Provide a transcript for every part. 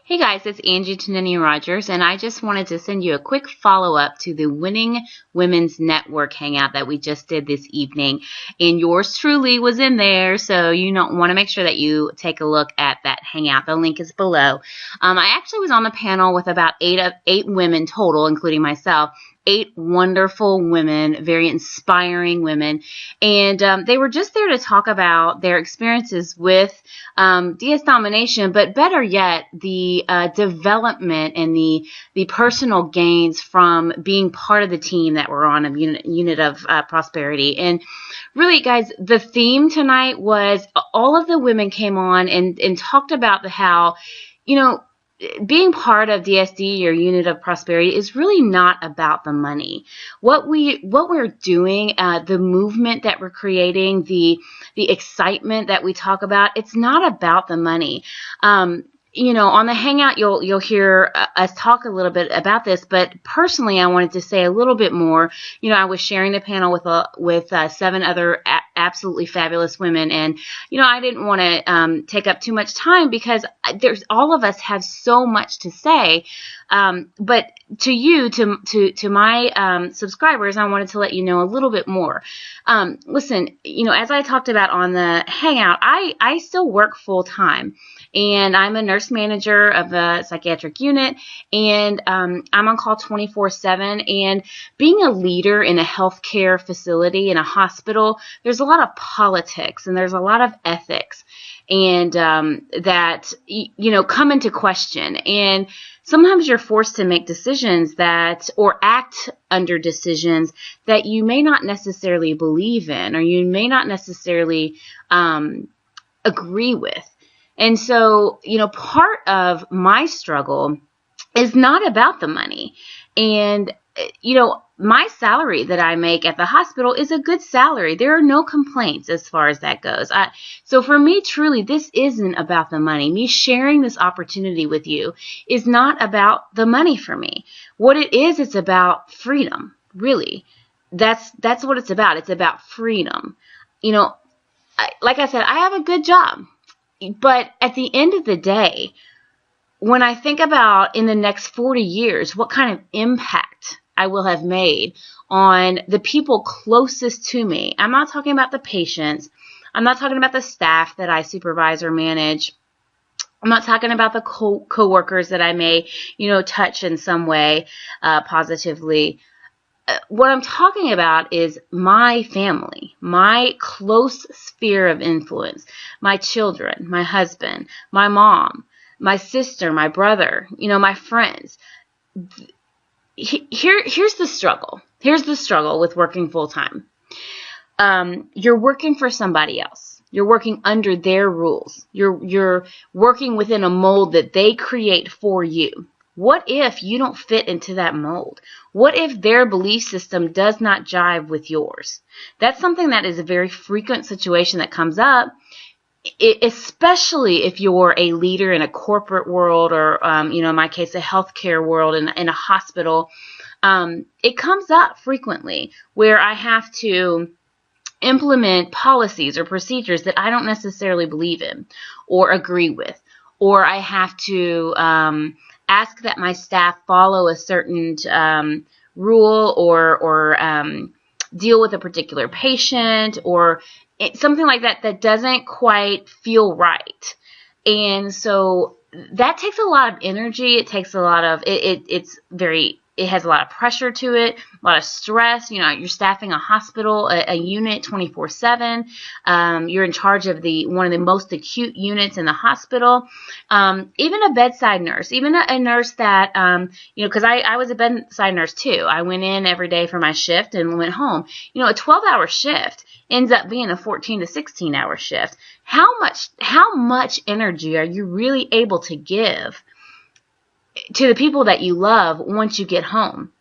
Hey guys, it's Angie Tonini-Rogers, and I just wanted to send you a quick follow-up to the Winning Women's Network Hangout that we just did this evening. And yours truly was in there, so you want to make sure that you take a look at that hangout. The link is below. I actually was on the panel with about eight women total, including myself. 8 wonderful women, very inspiring women, and they were just there to talk about their experiences with DS domination, but better yet, the development and the personal gains from being part of the team that were on a unit of prosperity. And really, guys, the theme tonight was all of the women came on and talked about how, being part of DSD or unit of prosperity is really not about the money. What we're doing, the movement that we're creating, the excitement that we talk about, it's not about the money. On the hangout, you'll hear us talk a little bit about this, but personally, I wanted to say a little bit more. I was sharing the panel with 7 other absolutely fabulous women, and I didn't want to take up too much time because all of us have so much to say. But to my subscribers, I wanted to let you know a little bit more. Listen, as I talked about on the hangout, I still work full time. And I'm a nurse manager of the psychiatric unit, and I'm on call 24/7. And being a leader in a healthcare facility, in a hospital, there's a lot of politics and there's a lot of ethics, and that come into question. And sometimes you're forced to make decisions or act under decisions that you may not necessarily believe in, or you may not necessarily agree with. And so, part of my struggle is not about the money. And, my salary that I make at the hospital is a good salary. There are no complaints as far as that goes. So for me, truly, this isn't about the money. Me sharing this opportunity with you is not about the money for me. What it is, it's about freedom, really. That's what it's about. It's about freedom. Like I said, I have a good job. But at the end of the day, when I think about in the next 40 years, what kind of impact I will have made on the people closest to me. I'm not talking about the patients. I'm not talking about the staff that I supervise or manage. I'm not talking about the co-workers that I may, touch in some way positively. What I'm talking about is my family, my close sphere of influence, my children, my husband, my mom, my sister, my brother, my friends. Here's the struggle. Here's the struggle with working full time. You're working for somebody else. You're working under their rules. You're working within a mold that they create for you. What if you don't fit into that mold? What if their belief system does not jive with yours? That's something that is a very frequent situation that comes up, especially if you're a leader in a corporate world or, in my case, a healthcare world in a hospital. It comes up frequently where I have to implement policies or procedures that I don't necessarily believe in or agree with, or I have to ask that my staff follow a certain rule or deal with a particular patient or something like that doesn't quite feel right. And so that takes a lot of energy. It takes a lot of it has a lot of pressure to it, a lot of stress. You're staffing a hospital, a unit 24/7. You're in charge of one of the most acute units in the hospital. Even a bedside nurse, even a nurse that, because I was a bedside nurse too. I went in every day for my shift and went home. A 12-hour shift ends up being a 14 to 16-hour shift. How much energy are you really able to give to the people that you love once you get home?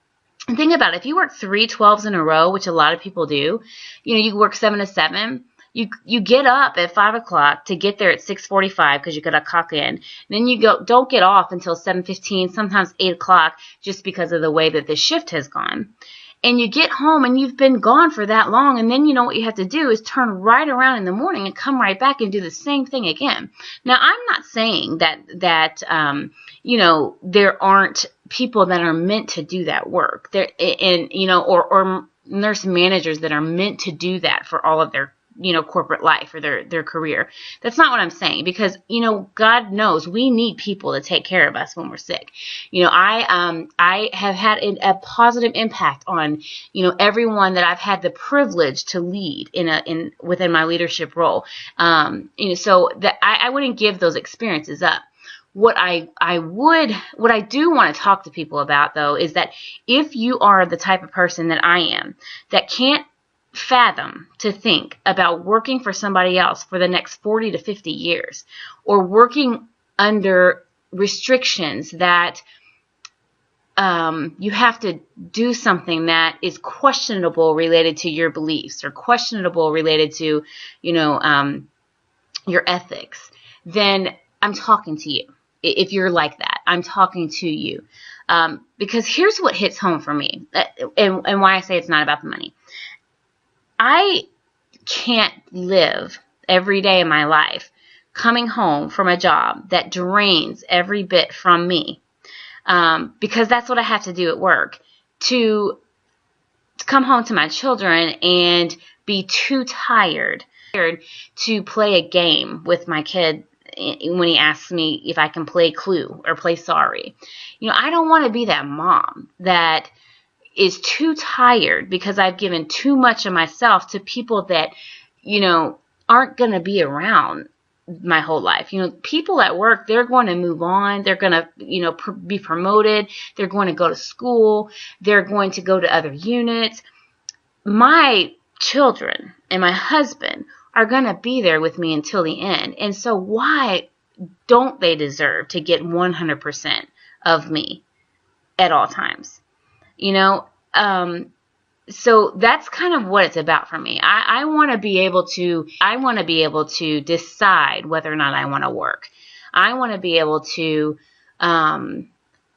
And think about it. If you work 3 12s in a row, which a lot of people do, you work 7 to 7. You get up at 5 o'clock to get there at 6:45 because you got to clock in. And then don't get off until 7:15, sometimes 8 o'clock, just because of the way that the shift has gone. and you get home and you've been gone for that long, and then you know what you have to do is turn right around in the morning and come right back and do the same thing again. Now, I'm not saying that you know, there aren't people that are meant to do that work there, and you know, or nurse managers that are meant to do that for all of their, you know, corporate life or their career. That's not what I'm saying, because, you know, God knows we need people to take care of us when we're sick. You know, I have had a positive impact on, you know, everyone that I've had the privilege to lead within my leadership role. You know, so that I wouldn't give those experiences up. What I do want to talk to people about, though, is that if you are the type of person that I am, that can't fathom to think about working for somebody else for the next 40 to 50 years, or working under restrictions that you have to do something that is questionable related to your beliefs, or questionable related to, you know, your ethics, then I'm talking to you. If you're like that, I'm talking to you. Because here's what hits home for me, and why I say it's not about the money. I can't live every day of my life coming home from a job that drains every bit from me, because that's what I have to do at work, to come home to my children and be too tired to play a game with my kid when he asks me if I can play Clue or play Sorry. You know, I don't want to be that mom that is too tired because I've given too much of myself to people that, you know, aren't going to be around my whole life. You know, people at work, they're going to move on. They're going to, you know, be promoted. They're going to go to school. They're going to go to other units. My children and my husband are going to be there with me until the end. And so why don't they deserve to get 100% of me at all times? You know, so that's kind of what it's about for me. I want to be able to decide whether or not I want to work. I want to be able to,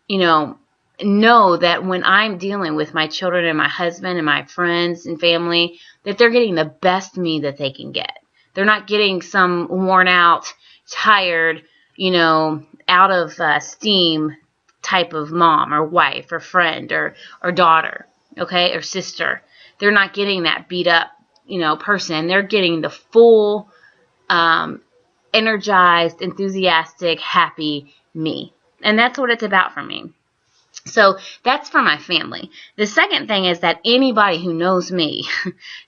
you know that when I'm dealing with my children and my husband and my friends and family, that they're getting the best me that they can get. They're not getting some worn out, tired, you know, out of steam type of mom or wife or friend or daughter, okay, or sister. They're not getting that beat up, you know, person. They're getting the full, energized, enthusiastic, happy me. And that's what it's about for me. So that's for my family. The second thing is that anybody who knows me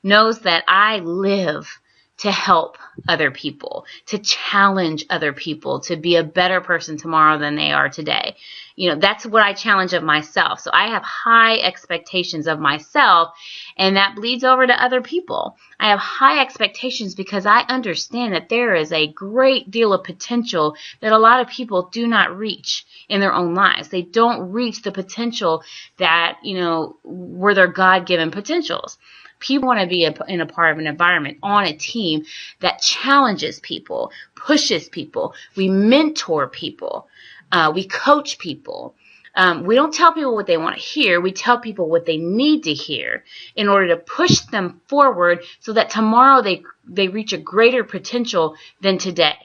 knows that I live to help other people, to challenge other people, to be a better person tomorrow than they are today. You know, that's what I challenge of myself. So I have high expectations of myself, and that bleeds over to other people. I have high expectations because I understand that there is a great deal of potential that a lot of people do not reach in their own lives. They don't reach the potential that, you know, were their God-given potentials. People want to be in a part of an environment, on a team that challenges people, pushes people. We mentor people. We coach people. We don't tell people what they want to hear. We tell people what they need to hear in order to push them forward so that tomorrow they reach a greater potential than today.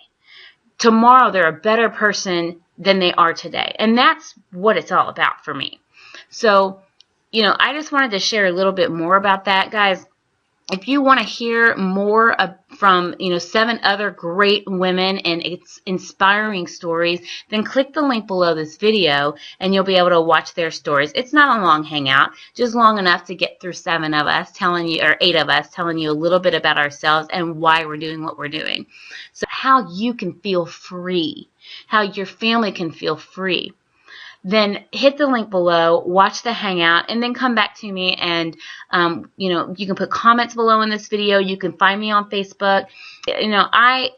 Tomorrow they're a better person than they are today. And that's what it's all about for me. So, you know, I just wanted to share a little bit more about that, guys. If you want to hear more from, you know, 7 other great women and its inspiring stories, then click the link below this video and you'll be able to watch their stories. It's not a long hangout, just long enough to get through 7 of us telling you, or 8 of us telling you a little bit about ourselves and why we're doing what we're doing. So how you can feel free, how your family can feel free. Then hit the link below, watch the hangout, and then come back to me and, you know, you can put comments below in this video. You can find me on Facebook. You know, I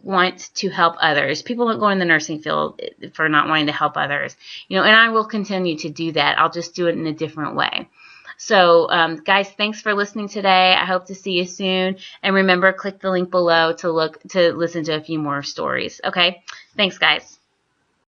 want to help others. People don't go in the nursing field for not wanting to help others, you know, and I will continue to do that. I'll just do it in a different way. So, guys, thanks for listening today. I hope to see you soon. And remember, click the link below to listen to a few more stories. Okay? Thanks, guys.